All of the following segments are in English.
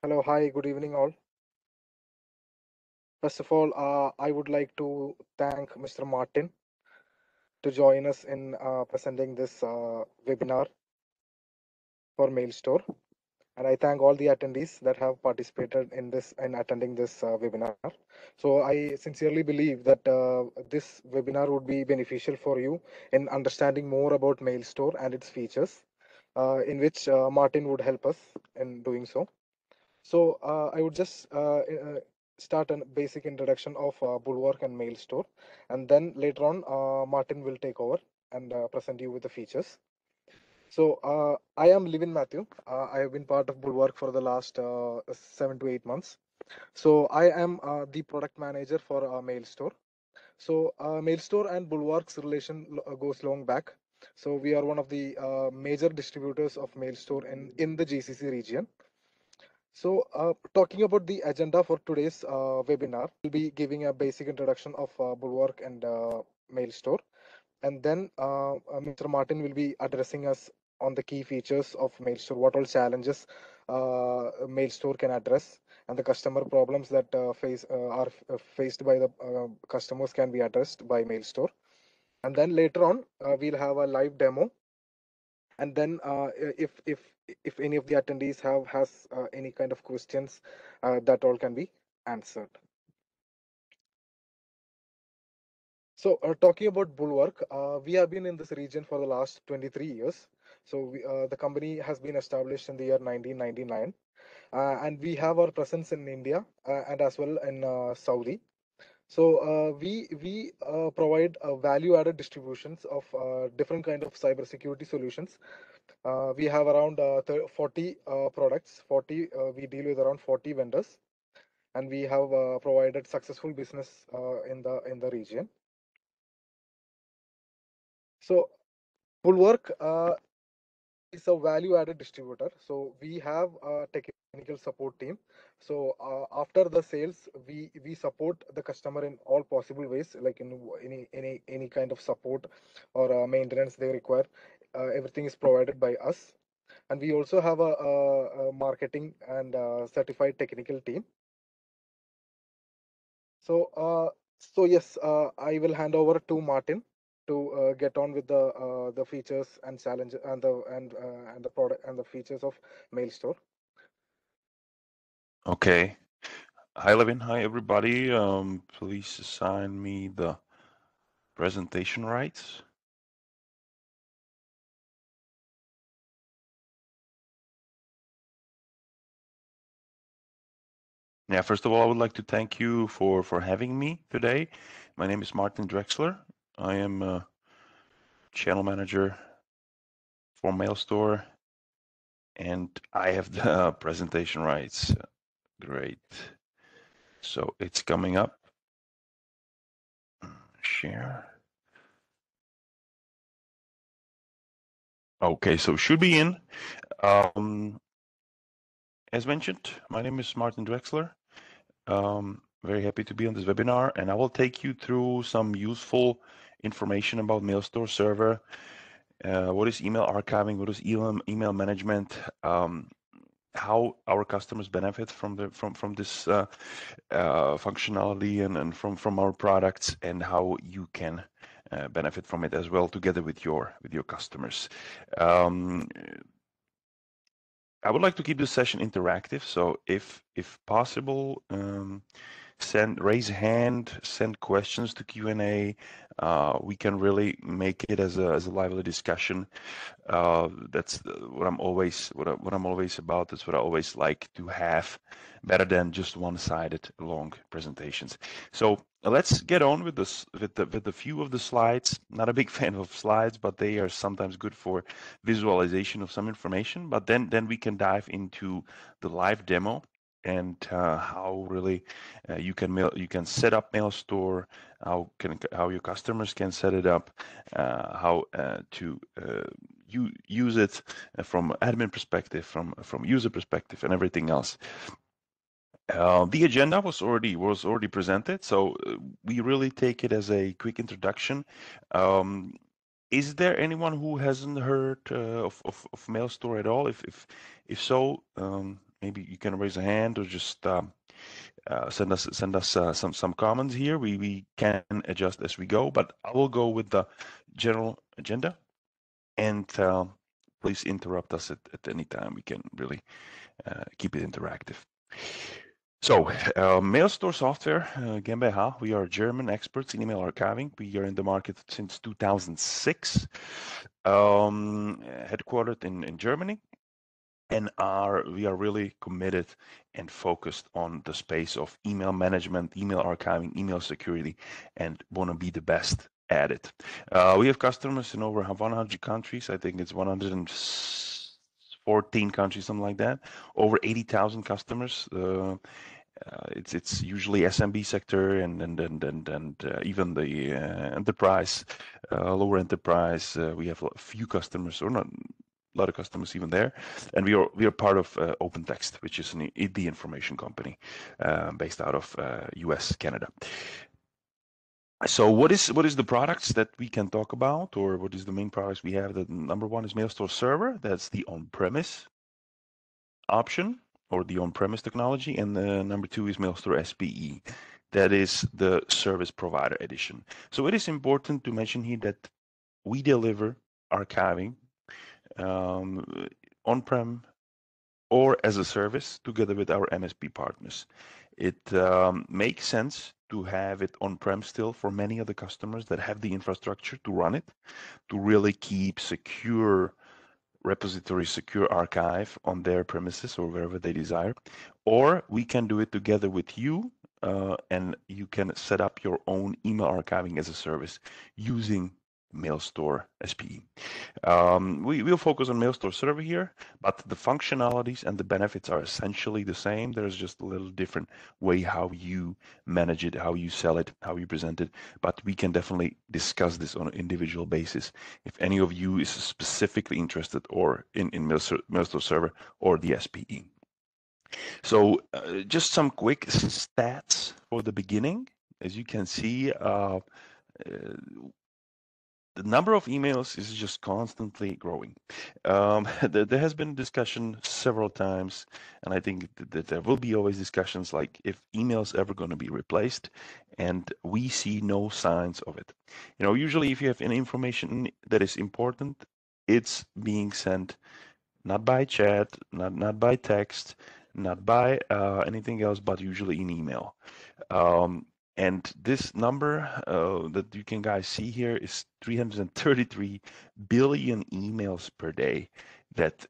Hello, hi, good evening, all. First of all, I would like to thank Mr. Martin to join us in presenting this webinar for MailStore. And I thank all the attendees that have participated in this and attending this webinar. So I sincerely believe that this webinar would be beneficial for you in understanding more about MailStore and its features, in which Martin would help us in doing so. So I would just start a basic introduction of Bulwark and MailStore, and then later on, Martin will take over and present you with the features. So I am Livin Matthew. I have been part of Bulwark for the last 7 to 8 months. So I am the product manager for MailStore. So MailStore and Bulwark's relation goes long back. So we are one of the major distributors of MailStore in the GCC region. So, talking about the agenda for today's webinar, we'll be giving a basic introduction of Bulwark and MailStore, and then Mr. Martin will be addressing us on the key features of MailStore, what all challenges MailStore can address, and the customer problems that are faced by the customers can be addressed by MailStore. And then later on, we'll have a live demo, and then if any of the attendees has any kind of questions, that all can be answered. So talking about Bulwark, we have been in this region for the last 23 years. So the company has been established in the year 1999, and we have our presence in India and as well in Saudi. So we provide value-added distributions of different kind of cybersecurity solutions. We have around 40 products. 40 we deal with around 40 vendors, and we have provided successful business in the region. So Bulwark is a value-added distributor. So we have a technical support team. So after the sales, we support the customer in all possible ways, like in any kind of support or maintenance they require. Everything is provided by us, and we also have a marketing and certified technical team. So, yes, I will hand over to Martin to get on with the features and challenge and the product and the features of MailStore. Okay. Hi, Levin. Hi, everybody. Please assign me the presentation rights. Yeah, first of all, I would like to thank you for having me today. My name is Martin Drexler. I am a channel manager for MailStore, and I have the presentation rights. Great. So it's coming up. Share. Okay, so should be in. As mentioned, my name is Martin Drexler. Very happy to be on this webinar, and I will take you through some useful information about MailStore server. What is email archiving? What is email management? How our customers benefit from this functionality and from our products, and how you can benefit from it as well together with your customers. I would like to keep this session interactive, so if possible, raise a hand, send questions to Q&A. We can really make it as a lively discussion. That's what I'm always about. That's what I always like to have, better than just one-sided long presentations. So let's get on with this with the few of the slides. Not a big fan of slides, but they are sometimes good for visualization of some information. But then we can dive into the live demo and how really you can set up MailStore, how your customers can set it up, how to use it from admin perspective, from user perspective, and everything else. The agenda was already presented, so we really take it as a quick introduction. Is there anyone who hasn't heard of MailStore at all? If so, maybe you can raise a hand or just send us some comments here. We can adjust as we go, but I will go with the general agenda, and please interrupt us at any time. We can really keep it interactive. So, MailStore Software GmbH, we are German experts in email archiving. We are in the market since 2006, headquartered in Germany, and we are really committed and focused on the space of email management, email archiving, email security, and want to be the best at it. We have customers in over 100 countries. I think it's 114 countries, something like that. Over 80,000 customers. It's usually SMB sector and even the enterprise, lower enterprise. We have a few customers, or not a lot of customers even there, and we are part of OpenText, which is the information company based out of US, Canada. So what is the products that we can talk about, or what is the main products we have? The number one is MailStore Server. That's the on-premise option, or the on-premise technology, and number two is MailStore SPE. That is the service provider edition. So it is important to mention here that we deliver archiving on-prem or as a service together with our MSP partners. It makes sense to have it on-prem still for many of the customers that have the infrastructure to run it, to really keep secure repository, secure archive on their premises or wherever they desire. Or we can do it together with you, and you can set up your own email archiving as a service using MailStore SPE. We will focus on MailStore Server here, but the functionalities and the benefits are essentially the same. There's just a little different way how you manage it, how you sell it, how you present it. But we can definitely discuss this on an individual basis if any of you is specifically interested or in MailStore Server or the SPE. So just some quick stats for the beginning. As you can see, the number of emails is just constantly growing. There has been discussion several times, and I think that there will be always discussions like if email's ever going to be replaced, and we see no signs of it. Usually if you have any information that is important, it's being sent not by chat, not by text, not by anything else, but usually in email. And this number that you can guys see here is 333 billion emails per day that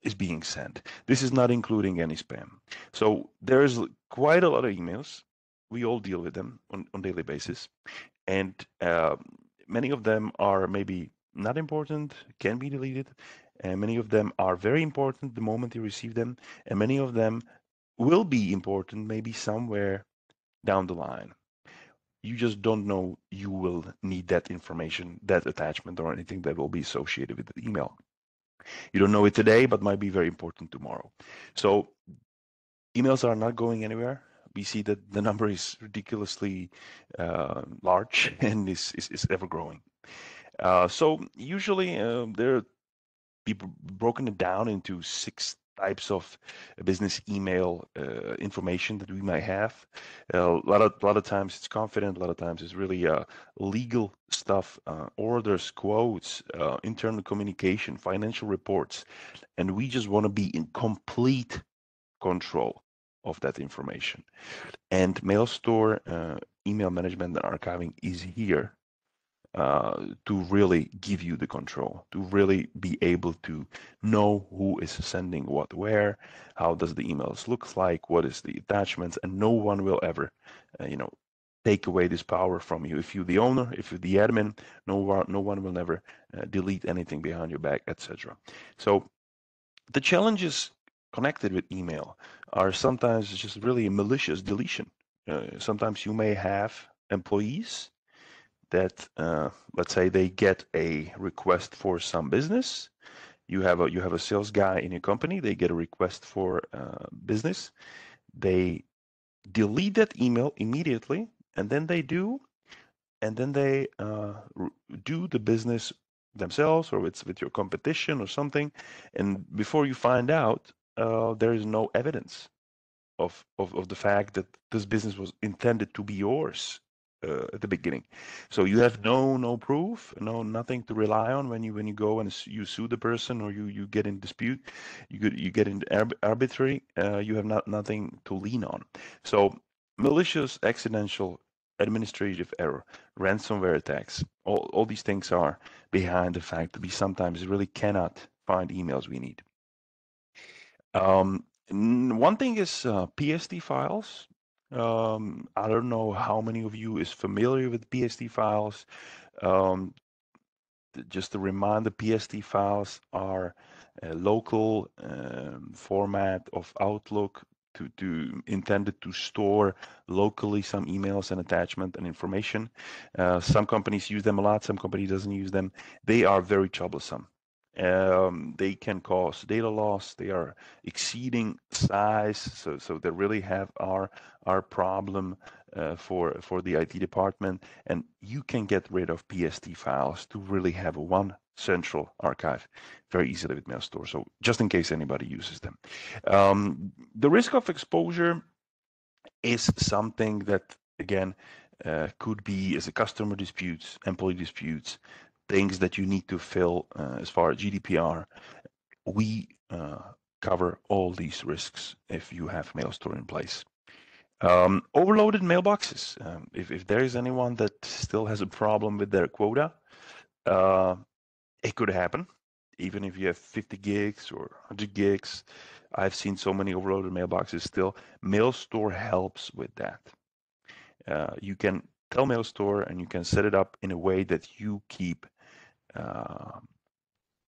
is being sent. This is not including any spam. So there's quite a lot of emails. We all deal with them on daily basis, and many of them are maybe not important, can be deleted, and many of them are very important the moment you receive them, and many of them will be important maybe somewhere down the line. You just don't know you will need that information, that attachment, or anything that will be associated with the email. You don't know it today, but might be very important tomorrow. So emails are not going anywhere. We see that the number is ridiculously large and is ever growing. So usually there are people broken it down into 6 types of business email information that we might have. A lot of times it's confident, a lot of times it's really legal stuff, orders, quotes, internal communication, financial reports, and we just want to be in complete control of that information. And MailStore email management and archiving is here to really give you the control, to really be able to know who is sending what where, how does the emails look like, what is the attachments, and no one will ever, take away this power from you. If you're the owner, if you're the admin, no one will never delete anything behind your back, etc. So the challenges connected with email are sometimes just really a malicious deletion. Sometimes you may have employees that let's say they get a request for some business. You have a sales guy in your company. They get a request for business. They delete that email immediately, and then they do the business themselves or it's with your competition or something, and before you find out, there is no evidence of the fact that this business was intended to be yours at the beginning. So you have no proof, nothing to rely on when you go and you sue the person or you get in dispute, you get in arbitrary. You have nothing to lean on. So malicious, accidental, administrative error, ransomware attacks, all these things are behind the fact that we sometimes really cannot find emails we need. One thing is PSD files. I don't know how many of you is familiar with PSD files. Um, just to remind, the PSD files are a local format of Outlook intended to store locally some emails and attachment and information. Some companies use them a lot. Some companies doesn't use them. They are very troublesome. They can cause data loss. They are exceeding size, so they really have our problem for the IT department. And you can get rid of PSD files to really have one central archive very easily with MailStore. So just in case anybody uses them, the risk of exposure is something that again could be as a customer disputes, employee disputes, things that you need to fill as far as GDPR. We cover all these risks if you have MailStore in place. Overloaded mailboxes. If there is anyone that still has a problem with their quota, it could happen. Even if you have 50 gigs or 100 gigs, I've seen so many overloaded mailboxes still. MailStore helps with that. You can tell MailStore and you can set it up in a way that you keep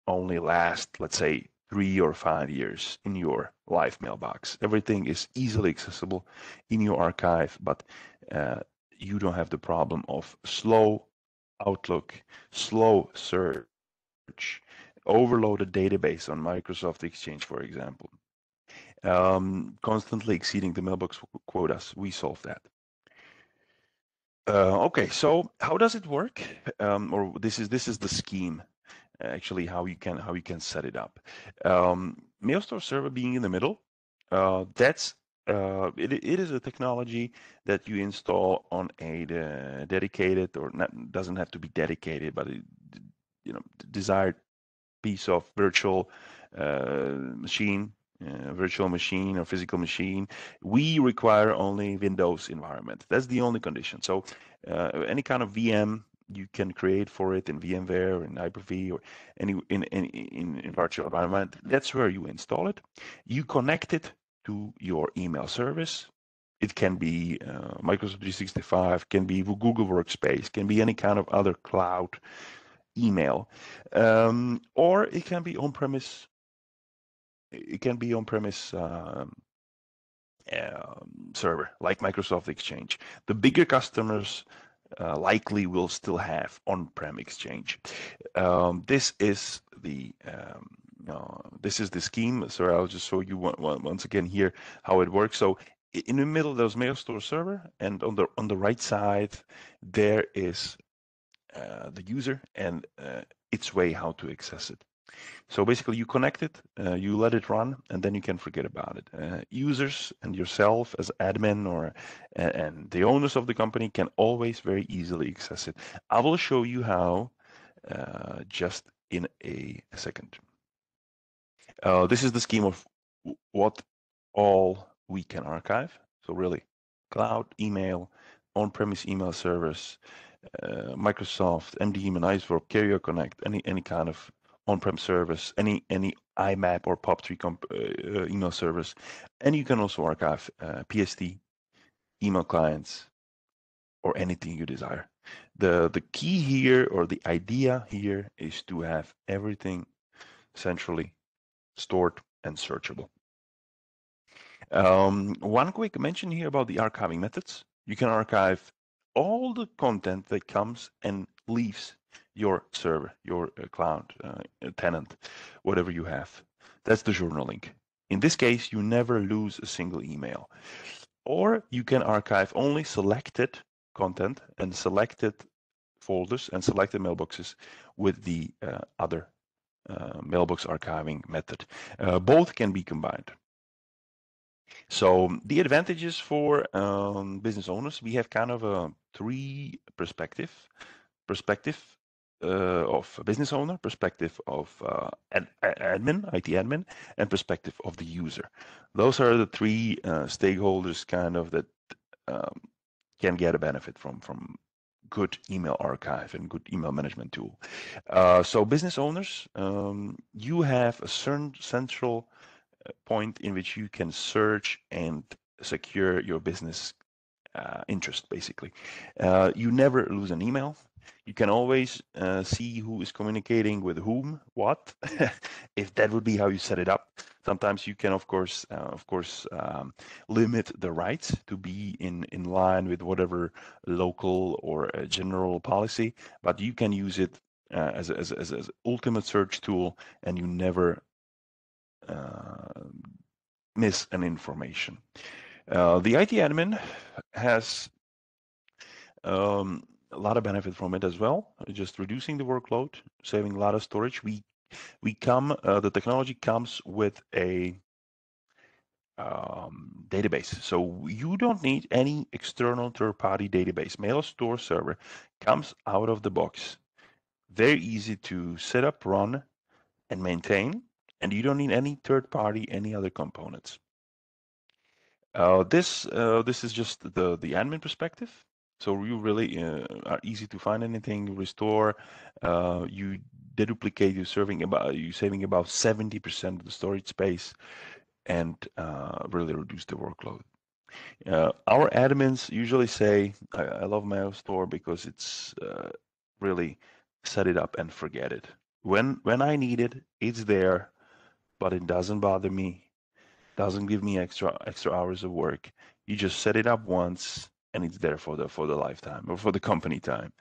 only last, let's say, 3 or 5 years in your live mailbox. Everything is easily accessible in your archive, but you don't have the problem of slow Outlook, slow search, overloaded database on Microsoft Exchange, for example. Constantly exceeding the mailbox quotas. We solve that. Okay, so how does it work? Or this is the scheme, actually, how you can set it up. MailStore server being in the middle, that's it is a technology that you install on a dedicated, or not, doesn't have to be dedicated, but desired piece of virtual machine, virtual machine or physical machine. We require only Windows environment. That's the only condition. So any kind of VM you can create for it in VMware, in Hyper-V, or in virtual environment. That's where you install it. You connect it to your email service. It can be Microsoft 365, can be Google Workspace, can be any kind of other cloud email, or it can be on-premise. It can be on-premise server like Microsoft Exchange. The bigger customers likely will still have on-prem Exchange. This is the scheme. So I'll just show you once again here how it works. So in the middle, there's MailStore server, and on the right side there is the user and its way how to access it. So basically, you connect it, you let it run, and then you can forget about it. Users and yourself as admin or and the owners of the company can always very easily access it. I will show you how just in a second. This is the scheme of what all we can archive. So really, cloud email, on-premise email servers, Microsoft, MDM and Iceberg, Carrier Connect, any kind of on-prem service, any IMAP or POP3 email service, and you can also archive PSD email clients or anything you desire. The key here, or the idea here, is to have everything centrally stored and searchable. One quick mention here about the archiving methods. You can archive all the content that comes and leaves your server, your cloud tenant, whatever you have. That's the journaling. In this case, you never lose a single email. Or you can archive only selected content and selected folders and selected mailboxes with the other mailbox archiving method. Both can be combined. So the advantages for business owners, we have kind of a three perspective of a business owner, perspective of admin, IT admin, and perspective of the user. Those are the three stakeholders kind of that um, can get a benefit from good email archive and good email management tool. So business owners, you have a certain central point in which you can search and secure your business interest, basically. You never lose an email. You can always see who is communicating with whom, what, if that would be how you set it up. Sometimes you can, of course, limit the rights to be in line with whatever local or general policy, but you can use it as ultimate search tool, and you never miss an information. The IT admin has a lot of benefit from it as well, just reducing the workload, saving a lot of storage. The technology comes with a database, so you don't need any external third-party database. MailStore server comes out of the box, very easy to set up, run, and maintain, and you don't need any third-party, any other components. This is just the admin perspective. So you really are easy to find anything, restore. You deduplicate. You're saving about 70% of the storage space, and really reduce the workload. Our admins usually say, "I love MailStore because it's really set it up and forget it. When I need it, it's there, but it doesn't bother me, doesn't give me extra hours of work. You just set it up once and it's there for the lifetime or for the company time.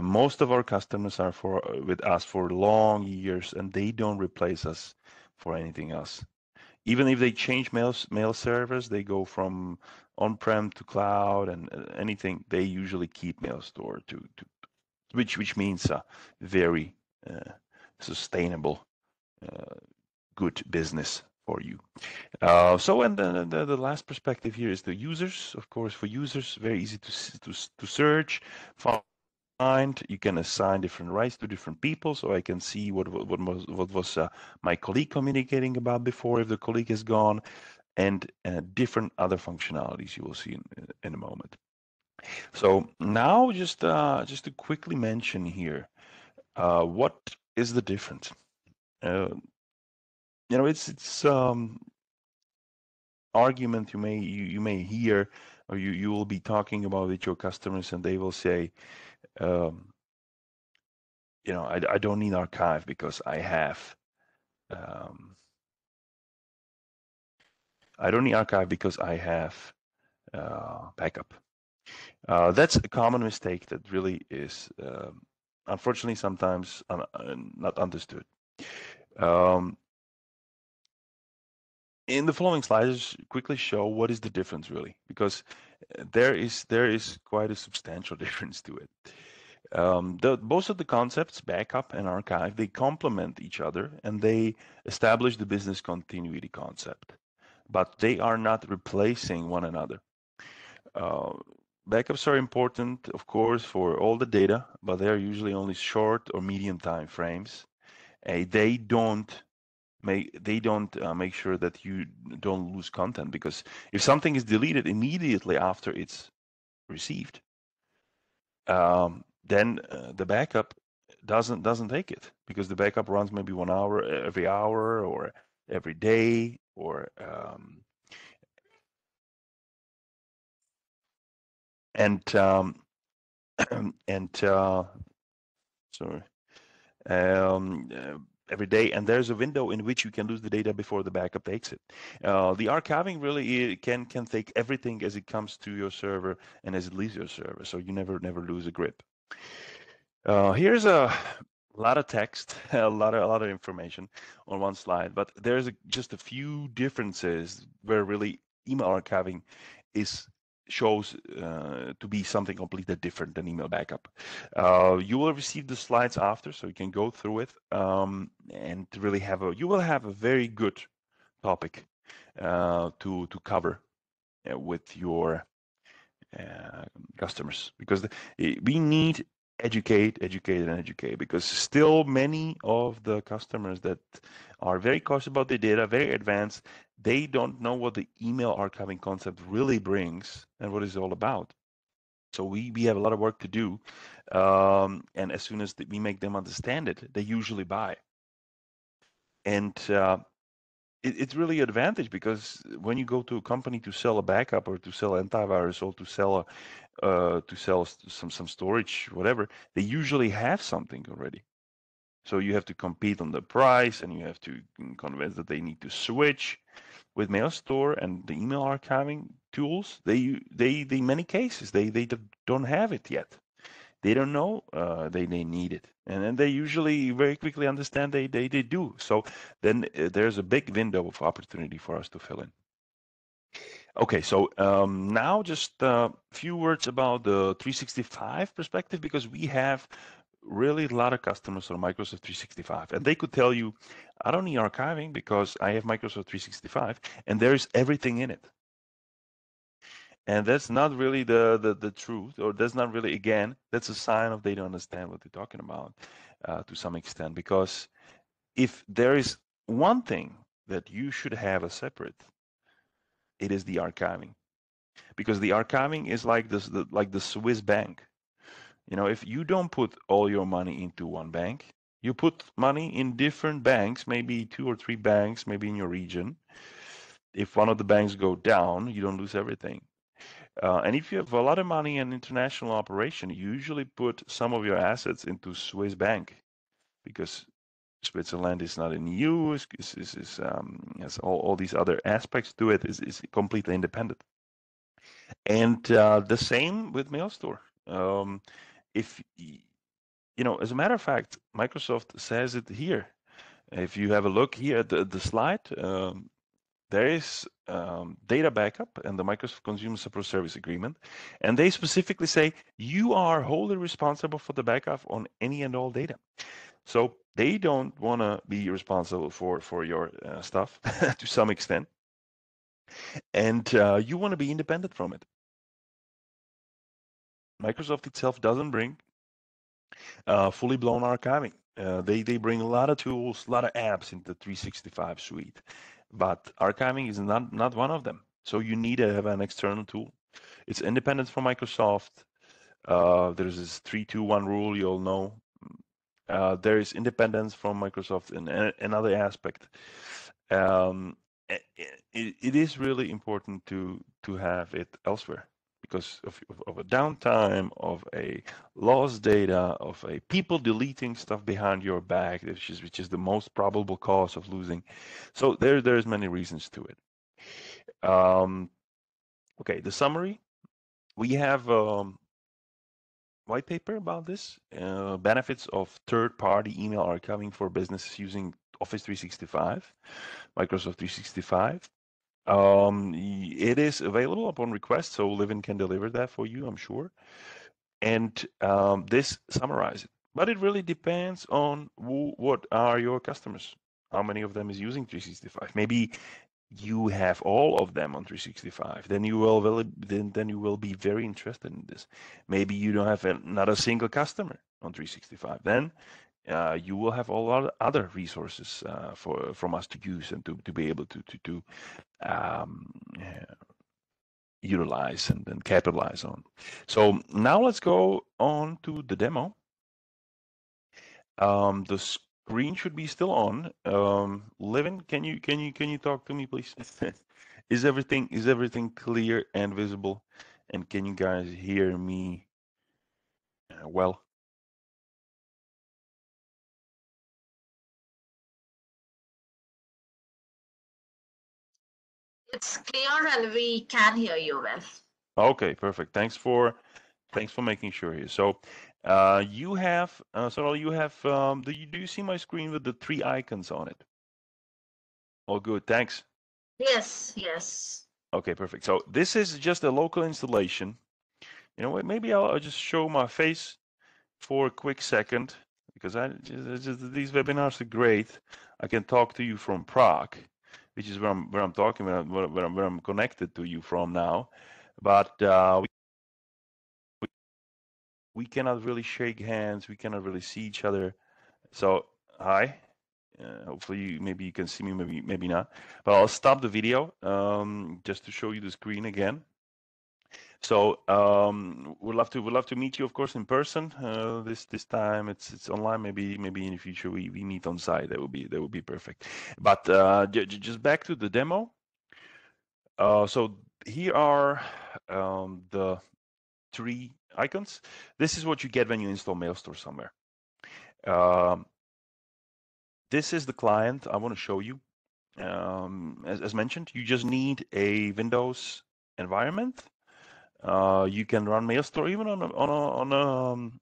Most of our customers are with us for long years, and they don't replace us for anything else. Even if they change mail servers, they go from on-prem to cloud and anything. They usually keep MailStore to which means very sustainable, good business for you. And the last perspective here is the users. Of course, for users, very easy to search, find. You can assign different rights to different people, so I can see what was my colleague communicating about before, if the colleague is gone, and different other functionalities you will see in a moment. So now, just to quickly mention here, what is the difference? It's argument you may hear, or you will be talking about with your customers, and they will say, um, I don't need archive because I have backup. That's a common mistake that really is unfortunately sometimes not understood. In the following slides, quickly show what is the difference really, because there is quite a substantial difference to it. Most of the concepts, backup and archive, they complement each other, and they establish the business continuity concept, but they are not replacing one another. Backups are important, of course, for all the data, but they are usually only short or medium time frames. They don't make sure that you don't lose content, because if something is deleted immediately after it's received, then the backup doesn't take it, because the backup runs maybe 1 hour every hour or every day, or and and sorry every day, and there's a window in which you can lose the data before the backup takes it. The archiving really can take everything as it comes to your server and as it leaves your server, so you never lose a grip. Here's a lot of text, a lot of information on one slide, but there's just a few differences where really email archiving is shows to be something completely different than email backup. You will receive the slides after, so you can go through it and really you will have a very good topic to cover with your uh, customers, because we need educate and educate, because still many of the customers that are very cautious about their data, very advanced, they don't know what the email archiving concept really brings and what it's all about. So we have a lot of work to do, and as soon as we make them understand it, they usually buy. And it's really an advantage, because when you go to a company to sell a backup or to sell antivirus or to sell some storage, whatever, they usually have something already. So you have to compete on the price, and you have to convince that they need to switch. With MailStore and the email archiving tools, they in many cases they don't have it yet. They don't know they need it, and then they usually very quickly understand they do. So then there's a big window of opportunity for us to fill in. Okay, so now just a few words about the 365 perspective, because we have really a lot of customers on Microsoft 365, and they could tell you, I don't need archiving because I have Microsoft 365 and there's everything in it. And that's not really the truth, or that's not really, again, that's a sign of they don't understand what they're talking about to some extent. Because if there is one thing that you should have as separate, it is the archiving. Because the archiving is like like the Swiss bank. You know, if you don't put all your money into one bank, you put money in different banks, maybe 2 or 3 banks, maybe in your region. If one of the banks go down, you don't lose everything. And if you have a lot of money in international operation, you usually put some of your assets into Swiss bank, because Switzerland is not in the EU, has all these other aspects to it, is completely independent. And the same with MailStore. If as a matter of fact, Microsoft says it here. If you have a look here at the slide, there is data backup and the Microsoft Consumer Support Service Agreement, and they specifically say you are wholly responsible for the backup on any and all data. So they don't want to be responsible for your stuff to some extent, and you want to be independent from it. Microsoft itself doesn't bring fully blown archiving. They bring a lot of tools, a lot of apps into the 365 suite, but archiving is not one of them. So you need to have an external tool. It's independent from Microsoft. There's this 3-2-1 rule, you all know. There is independence from Microsoft in another aspect. Um, it is really important to have it elsewhere, because of a downtime, of a lost data, of a people deleting stuff behind your back, which is the most probable cause of losing. So there's many reasons to it. Okay, the summary. We have white paper about this, benefits of third-party email archiving for businesses using Office 365, Microsoft 365. It is available upon request, so Livin can deliver that for you, I'm sure. And this summarizes it. But it really depends on what are your customers. How many of them is using 365? Maybe you have all of them on 365, then you will be very interested in this. Maybe you don't have not a single customer on 365, then you will have a lot of other resources from us to use and to be able to um, uh, utilize and capitalize on. So now let's go on to the demo. The screen should be still on. Levin, can you talk to me, please? Is everything clear and visible? And can you guys hear me well? It's clear and we can hear you well. Okay, perfect. Thanks for making sure here. So, you have do you see my screen with the 3 icons on it? All good. Thanks. Yes, yes. Okay, perfect. So this is just a local installation. You know what? Maybe I'll just show my face for a quick second because these webinars are great. I can talk to you from Prague, which is where I'm talking where I'm connected to you from now, but we cannot really shake hands. We cannot really see each other. So hi. Hopefully, maybe you can see me, maybe not. But I'll stop the video just to show you the screen again. So we'd love to meet you, of course, in person. This time it's online. Maybe in the future we meet on site. That would be perfect. But just back to the demo. So here are the three icons. This is what you get when you install MailStore somewhere. Um, this is the client I want to show you. As mentioned, you just need a Windows environment. You can run MailStore even on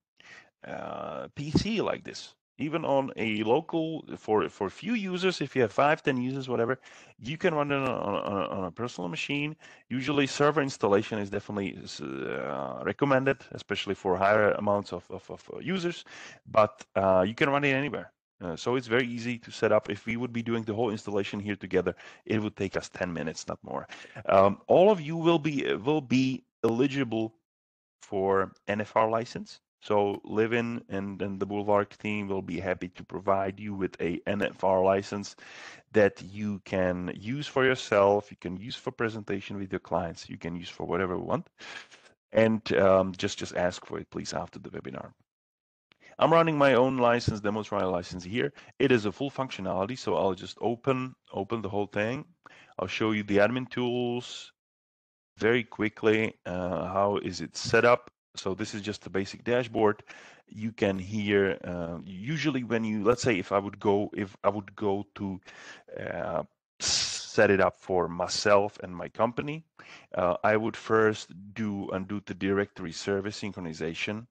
a PC like this, even on a local for few users. If you have 5, 10 users, whatever, you can run it on a personal machine. Usually, server installation is definitely recommended, especially for higher amounts of users. But you can run it anywhere. So it's very easy to set up. If we would be doing the whole installation here together, it would take us 10 minutes, not more. All of you will be eligible for NFR license. So Livin and the Bulwark team will be happy to provide you with a NFR license that you can use for yourself, you can use for presentation with your clients, you can use for whatever you want. And just ask for it, please, after the webinar. I'm running my own license, demo trial license here. It is a full functionality, so I'll just open the whole thing. I'll show you the admin tools very quickly. How is it set up? So this is just the basic dashboard. You can hear usually when you, let's say if I would go to set it up for myself and my company, I would first do the directory service synchronization.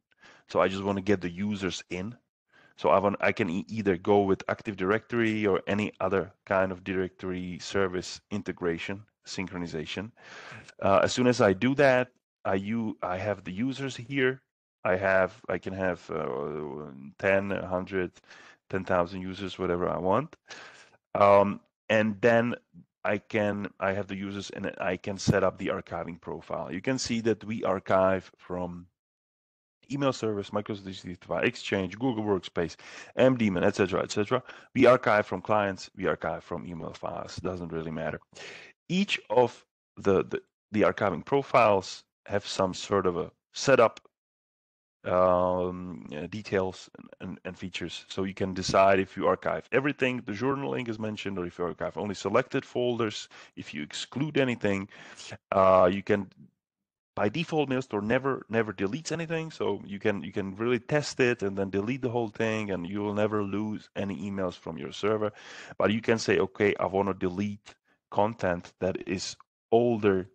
So I just want to get the users in. So I can either go with Active Directory or any other kind of directory service integration synchronization. As soon as I do that, I have the users here. I can have 10, 100, 10,000 users, whatever I want. And then I have the users and I can set up the archiving profile. You can see that we archive from email service, Microsoft 365, Exchange, Google Workspace, MDMan, etc., etc. We archive from clients, we archive from email files. Doesn't really matter. Each of the archiving profiles have some sort of a setup details and features. So you can decide if you archive everything, the journal link is mentioned, or if you archive only selected folders, if you exclude anything. You can, by default, MailStore never deletes anything, so you can really test it and then delete the whole thing, and you will never lose any emails from your server. But you can say, okay, I want to delete content that is older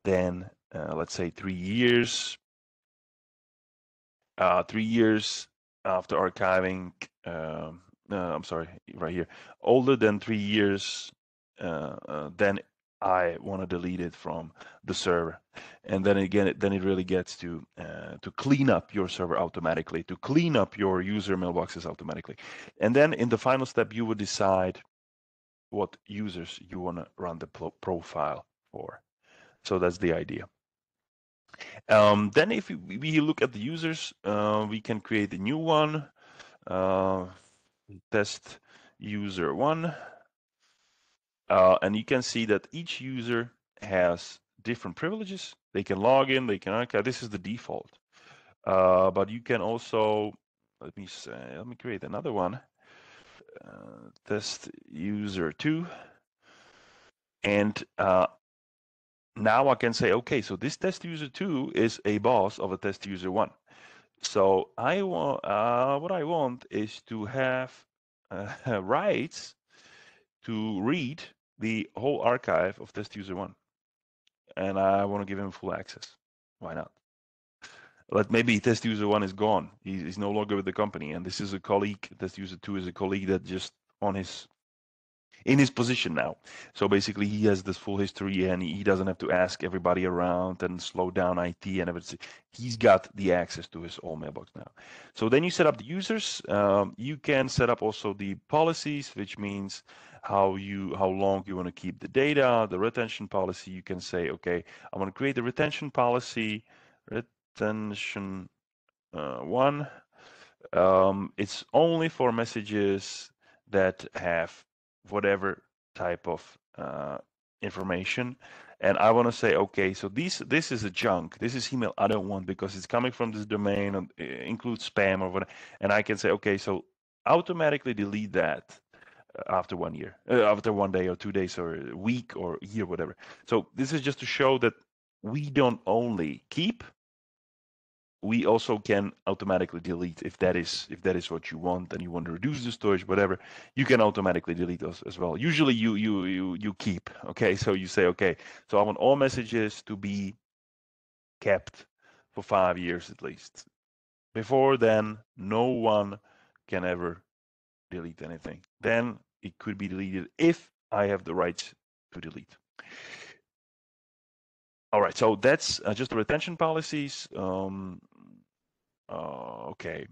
than let's say 3 years. 3 years after archiving. I'm sorry, right here. Older than 3 years, then I want to delete it from the server. And then again, it really gets to clean up your server automatically, to clean up your user mailboxes automatically. And then in the final step, you would decide what users you want to run the profile for. So that's the idea. Then if we look at the users, we can create a new one, test user 1. And you can see that each user has different privileges. They can log in, they can archive. This is the default. But you can also, let me create another one, test user 2. And now I can say, okay, so this test user 2 is a boss of a test user 1. So I want what I want is to have rights to read the whole archive of test user 1, and I want to give him full access. Why not? But maybe test user 1 is gone. He's no longer with the company, and this is a colleague. Test user 2 is a colleague that just on his in his position now. So basically, he has this full history, and he doesn't have to ask everybody around and slow down IT and everything. He's got the access to his whole mailbox now. So then you set up the users. You can set up also the policies, which means how long you want to keep the data, the retention policy. You can say, okay, I want to create a retention policy, retention one. It's only for messages that have whatever type of information. And I want to say, okay, so this is a junk. This is email I don't want because it's coming from this domain, and includes spam or whatever. And I can say, okay, so automatically delete that after 1 year, after 1 day or 2 days or a week or a year, whatever. So this is just to show that we don't only keep, we also can automatically delete if that is what you want and you want to reduce the storage, whatever. You can automatically delete those as well. Usually you keep. Okay, so you say, okay, so I want all messages to be kept for 5 years at least. Before then, no one can ever delete anything. Then it could be deleted if I have the rights to delete. All right, so that's just the retention policies. Okay.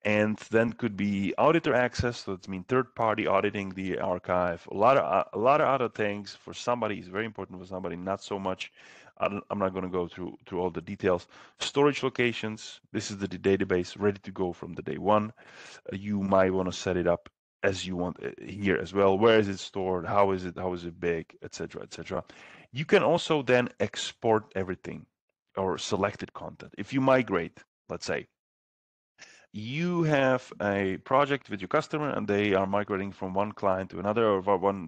And then could be auditor access, so that means third-party auditing the archive. A lot of other things. For somebody, is very important. For somebody, not so much. I'm not going to go through all the details. Storage locations. This is the database ready to go from the day one. You might want to set it up as you want here as well. Where is it stored? How is it big, etc., etc. You can also then export everything or selected content. If you migrate, let's say you have a project with your customer and they are migrating from one client to another, or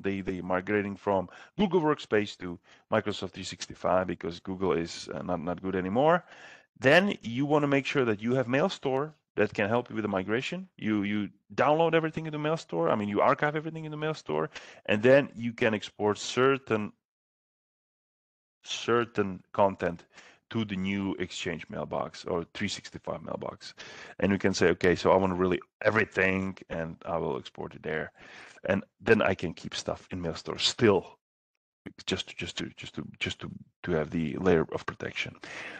they migrating from Google Workspace to Microsoft 365 because Google is not good anymore. Then you want to make sure that you have MailStore that can help you with the migration. You download everything in the MailStore. I mean, you archive everything in the MailStore, and then you can export certain content to the new Exchange mailbox or 365 mailbox. And we can say, okay, so I want to really everything, and I will export it there. And then I can keep stuff in MailStore still, just to have the layer of protection.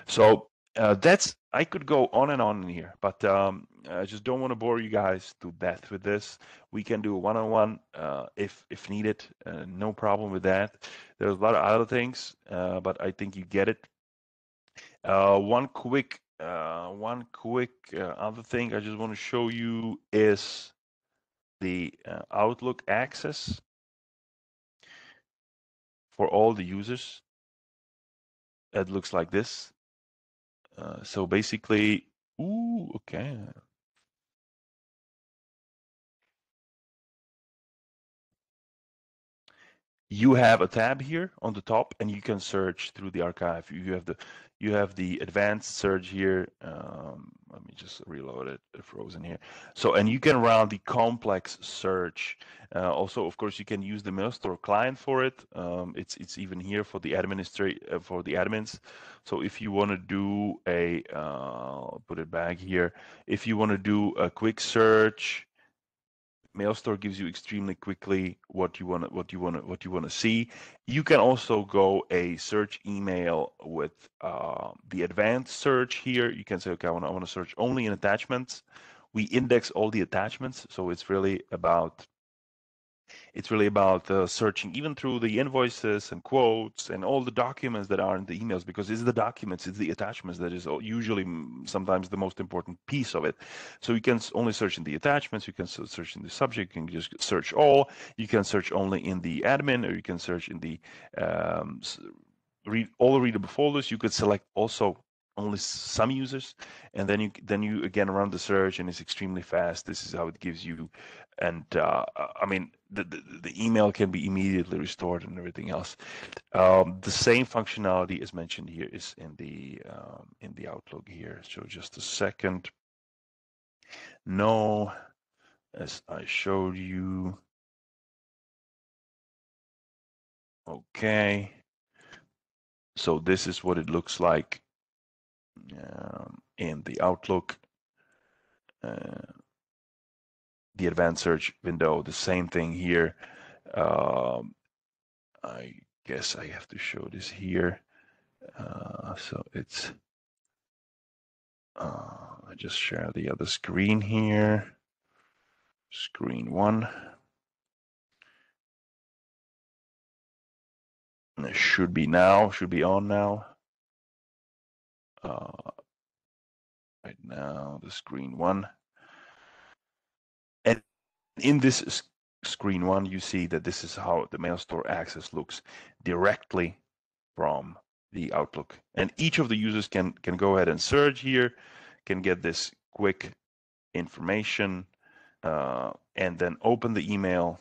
So that's, I could go on and on in here, but I just don't want to bore you guys to death with this. We can do a one-on-one if needed. No problem with that. There's a lot of other things, but I think you get it. One quick other thing I just want to show you is the Outlook access for all the users. It looks like this. So basically, okay. You have a tab here on the top, and you can search through the archive. You have the advanced search here. Let me just reload it. It's frozen here. So, and you can run the complex search. Also, of course, you can use the MailStore client for it. It's even here for the for the admins. So if you want to do a, I'll put it back here. If you want to do a quick search, MailStore gives you extremely quickly what you want to see. You can also go a search email with the advanced search here. You can say, okay, I want to search only in attachments. We index all the attachments, so it's really about searching even through the invoices and quotes and all the documents that are in the emails, because it's the documents, it's the attachments that is usually sometimes the most important piece of it. So you can only search in the attachments, you can search in the subject, you can just search all, you can search only in the admin, or you can search in the read all readable folders. You could select also only some users, and then you again run the search, and it's extremely fast. This is how it gives you, and I mean the email can be immediately restored and everything else. The same functionality as mentioned here is in the Outlook here. So just a second. No, as I showed you. Okay. So this is what it looks like in the Outlook. The advanced search window, the same thing here. I guess I have to show this here. So it's, I just share the other screen here. Screen 1. And it should be on now. Right now, the screen 1. And in this screen 1, you see that this is how the MailStore access looks directly from the Outlook. And each of the users can go ahead and search here, can get this quick information, and then open the email,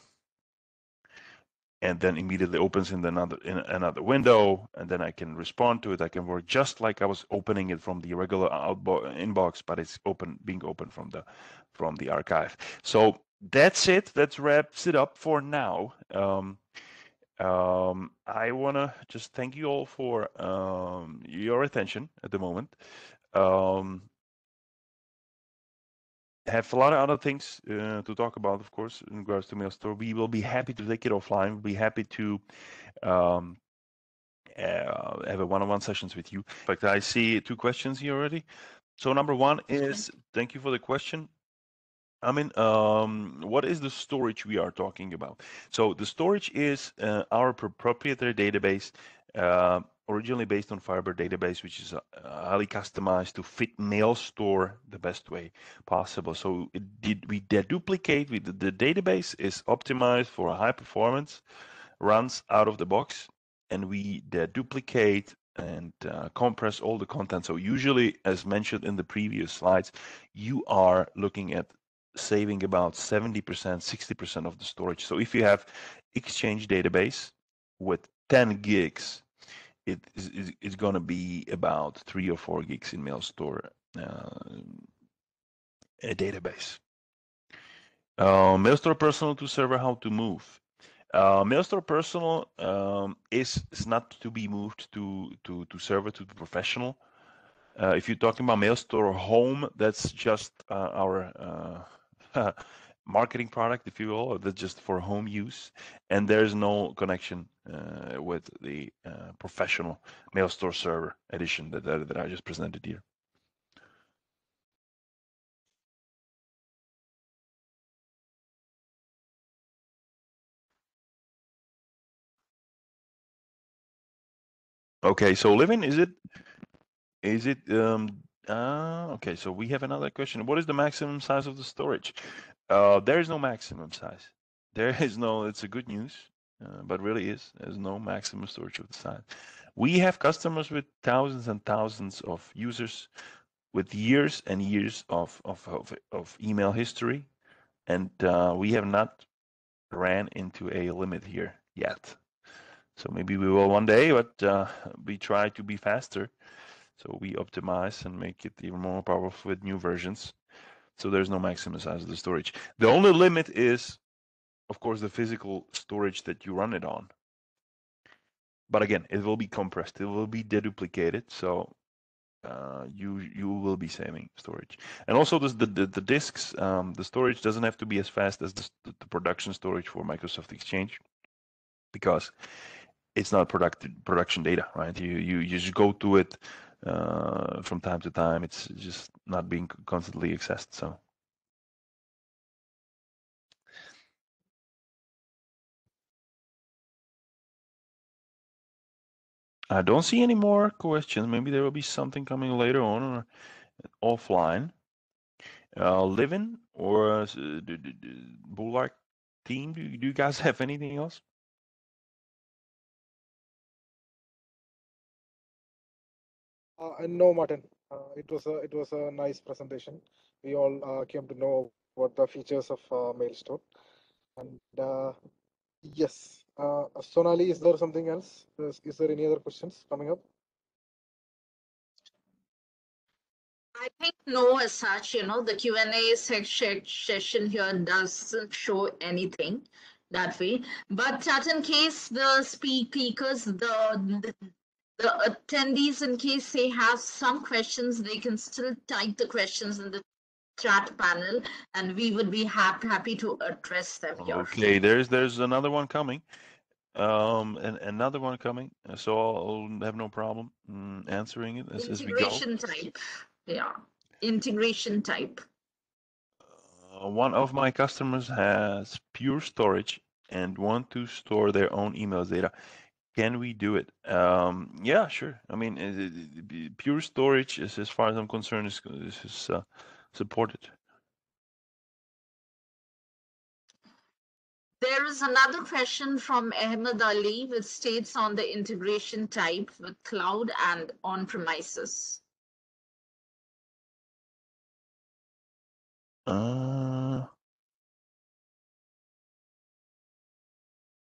and then immediately opens in another window, and then I can respond to it. I can work just like I was opening it from the regular inbox, but it's being open from the archive. So that's it. That wraps it up for now. I want to just thank you all for your attention at the moment. Have a lot of other things to talk about, of course, in regards to MailStore. We will be happy to take it offline. We'll be happy to have a one-on-one sessions with you. In fact, I see 2 questions here already. So number 1 is, thank you for the question. I mean, what is the storage we are talking about? So the storage is our proprietary database, originally based on Firebird database, which is highly customized to fit MailStore the best way possible. So we deduplicate. The database is optimized for a high performance, runs out of the box, and we deduplicate and compress all the content. So usually, as mentioned in the previous slides, you are looking at saving about 70%, 60% of the storage. So if you have Exchange database with 10 gigs, it's going to be about 3 or 4 gigs in MailStore a database. MailStore Personal to Server, how to move. MailStore Personal is not to be moved to server, to the professional. If you're talking about MailStore Home, that's just our marketing product, if you will. That's just for home use, and there's no connection with the professional MailStore Server edition that I just presented here. Okay, so Livin, is it okay, so we have another question. What is the maximum size of the storage? There is no maximum size. There is no, it's a good news, but really there's no maximum storage of the size. We have customers with thousands and thousands of users with years and years of email history, and we have not ran into a limit here yet. So maybe we will one day, but we try to be faster. So we optimize and make it even more powerful with new versions. So there's no maximum size of the storage. The only limit is, of course, the physical storage that you run it on. But again, it will be compressed. It will be deduplicated. So you will be saving storage. And also the disks, the storage doesn't have to be as fast as the production storage for Microsoft Exchange, because it's not production data, right? You just go to it from time to time. It's just not being constantly accessed. So I don't see any more questions. Maybe there will be something coming later on or offline. Livin or Bulwark team, do you guys have anything else? No, Martin. It was a nice presentation. We all came to know what the features of MailStore. And yes, Sonali, is there something else? Is there any other questions coming up? I think no, as such, the Q&A session here doesn't show anything that way. But that in case the speakers, the attendees, in case they have some questions, they can still type the questions in the chat panel, and we would be happy to address them here. Okay, there's another one coming. And another one coming, so I'll have no problem answering it as we go. Integration type. Yeah. Integration type. One of my customers has pure storage and want to store their own emails data. Can we do it? Yeah, sure. I mean, pure storage is, as far as I'm concerned, is supported. There is another question from Ahmed Ali, which states on the integration type with cloud and on-premises.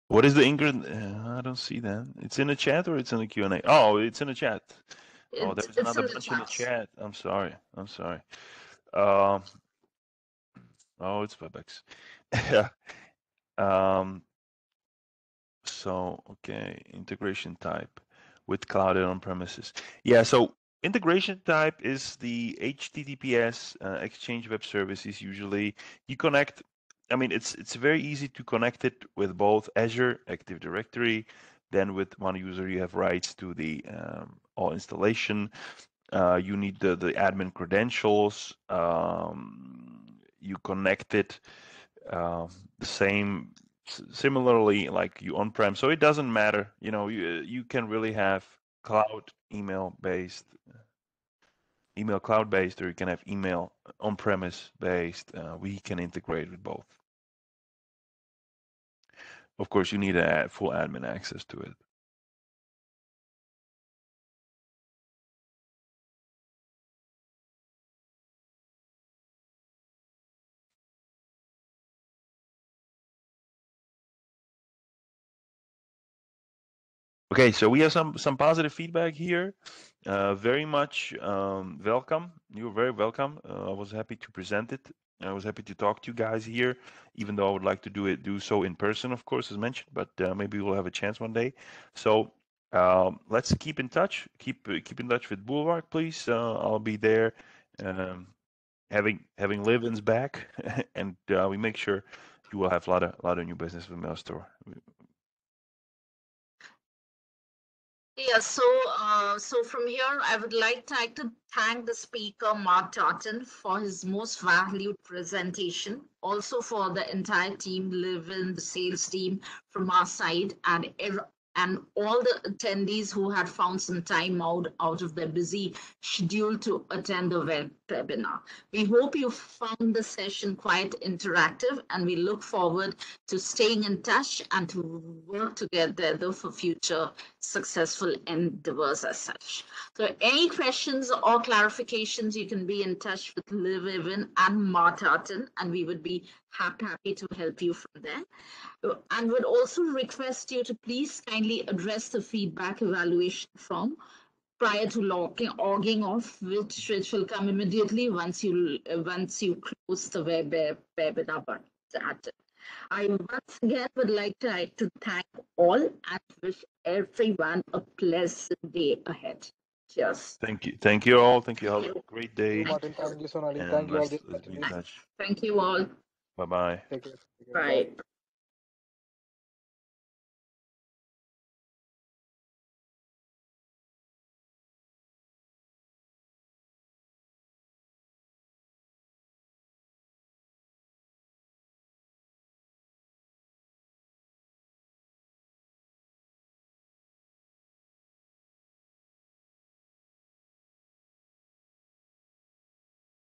What is the ingredient? I don't see that. It's in the chat or it's in the Q&A? Oh, it's in the chat. Oh, there's another bunch in the chat. I'm sorry. Oh, it's WebEx. Yeah. So, okay, integration type with cloud and on-premises. Yeah, so integration type is the HTTPS Exchange Web Services. Usually you connect, I mean, it's very easy to connect it with both Azure Active Directory. Then with one user, you have rights to the all installation. You need the admin credentials. You connect it the same similarly like you on-prem, so it doesn't matter, you can really have cloud email cloud based, or you can have email on-premise based. We can integrate with both. Of course, you need a full admin access to it. Okay, so we have some positive feedback here. Very much welcome. You're very welcome. I was happy to present it. I was happy to talk to you guys here, even though I would like to do so in person, of course, as mentioned. But maybe we'll have a chance one day. So let's keep in touch. Keep in touch with Bulwark, please. I'll be there, having live-ins back, and we make sure you will have a lot of new business with MailStore. Yeah, so from here, I would like to thank the speaker, Mark Tartan, for his most valued presentation. Also for the entire team, Live-In, the sales team from our side, and all the attendees who had found some time out of their busy schedule to attend the webinar. We hope you found the session quite interactive, and we look forward to staying in touch and to work together for future successful endeavors as such. So any questions or clarifications, you can be in touch with Liv-In and Martin, and we would be happy to help you from there. And would also request you to please kindly address the feedback evaluation form prior to logging off, which will come immediately once you close the webinar button. I once again would like to thank all and wish everyone a pleasant day ahead. Cheers. Thank you all. Thank you all. Great day. Thank you, Martin. Thank you, Sonali. And Thank you all. let's be in touch. Thank you all. Bye-bye. Take care. Bye.